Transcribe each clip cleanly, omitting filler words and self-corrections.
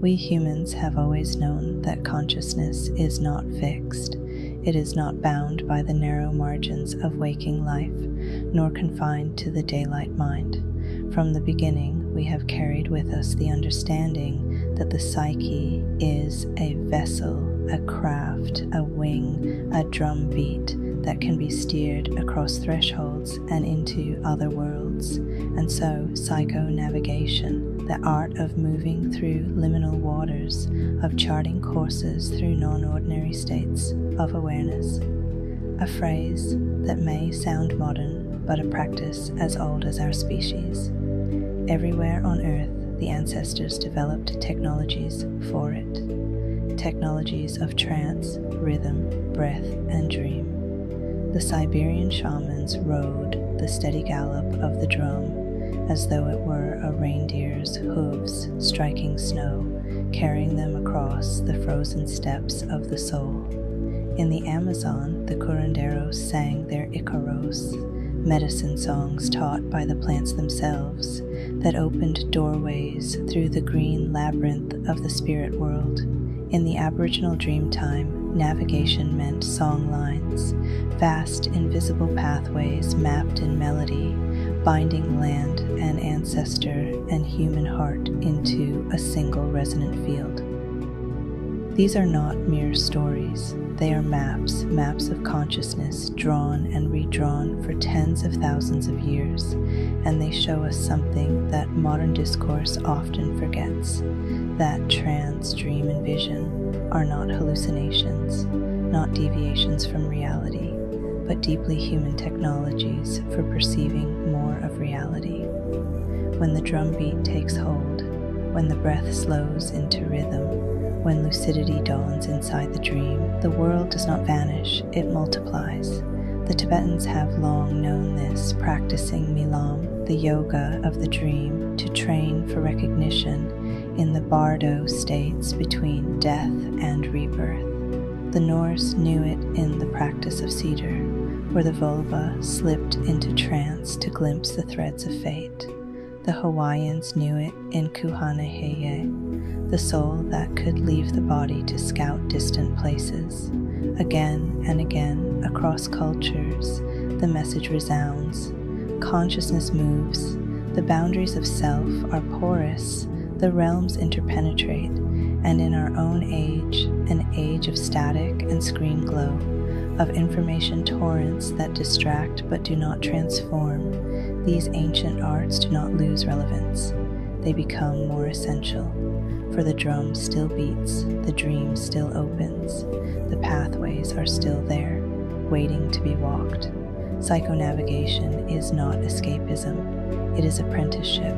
We humans have always known that consciousness is not fixed. It is not bound by the narrow margins of waking life, nor confined to the daylight mind. From the beginning, we have carried with us the understanding that the psyche is a vessel, a craft, a wing, a drum beat that can be steered across thresholds and into other worlds. And so, psychonavigation, the art of moving through liminal waters, of charting courses through non-ordinary states of awareness. A phrase that may sound modern, but a practice as old as our species. Everywhere on Earth, the ancestors developed technologies for it. Technologies of trance, rhythm, breath, and dream. The Siberian shamans rode the steady gallop of the drum as though it were a reindeer's hooves striking snow, carrying them across the frozen steppes of the soul. In the Amazon, the curanderos sang their icaros, medicine songs taught by the plants themselves that opened doorways through the green labyrinth of the spirit world. In the Aboriginal Dreamtime, navigation meant song lines, vast invisible pathways mapped in melody, binding land and ancestor and human heart into a single resonant field. These are not mere stories. They are maps of consciousness drawn and redrawn for tens of thousands of years, and they show us something that modern discourse often forgets, that trance, dream, and vision are not hallucinations, not deviations from reality, but deeply human technologies for perceiving more of reality. When the drum beat takes hold, when the breath slows into rhythm, when lucidity dawns inside the dream, the world does not vanish, it multiplies. The Tibetans have long known this, practicing Milam, the yoga of the dream, to train for recognition in the bardo states between death and rebirth. The Norse knew it in the practice of cedar, where the vulva slipped into trance to glimpse the threads of fate. The Hawaiians knew it in Kuhanaheye, the soul that could leave the body to scout distant places. Again and again, across cultures, the message resounds. Consciousness moves. The boundaries of self are porous. The realms interpenetrate. And in our own age, an age of static and screen glow, of information torrents that distract but do not transform, these ancient arts do not lose relevance. They become more essential. For the drum still beats, the dream still opens, the pathways are still there, waiting to be walked. Psychonavigation is not escapism, it is apprenticeship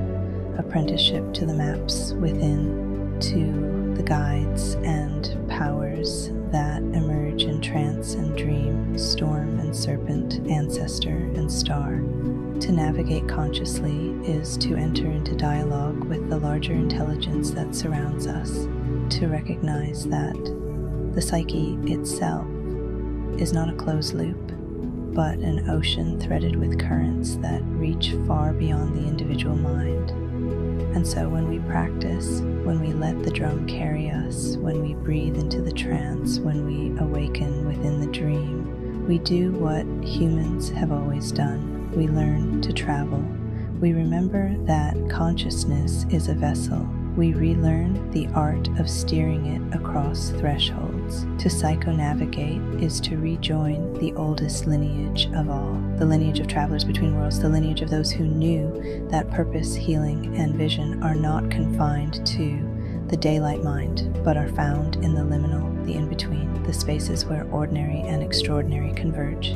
to the maps within, to the guides and powers that emerge in trance and dream, storm and serpent, ancestor and star. To navigate consciously is to enter into dialogue with the larger intelligence that surrounds us, to recognize that the psyche itself is not a closed loop, but an ocean threaded with currents that reach far beyond the individual mind. And so when we practice, when we let the drum carry us, when we breathe into the trance, when we awaken within the dream, we do what humans have always done. We learn to travel. We remember that consciousness is a vessel. We relearn the art of steering it across thresholds. To psychonavigate is to rejoin the oldest lineage of all, the lineage of travelers between worlds, the lineage of those who knew that purpose, healing, and vision are not confined to the daylight mind, but are found in the liminal, the in-between, the spaces where ordinary and extraordinary converge.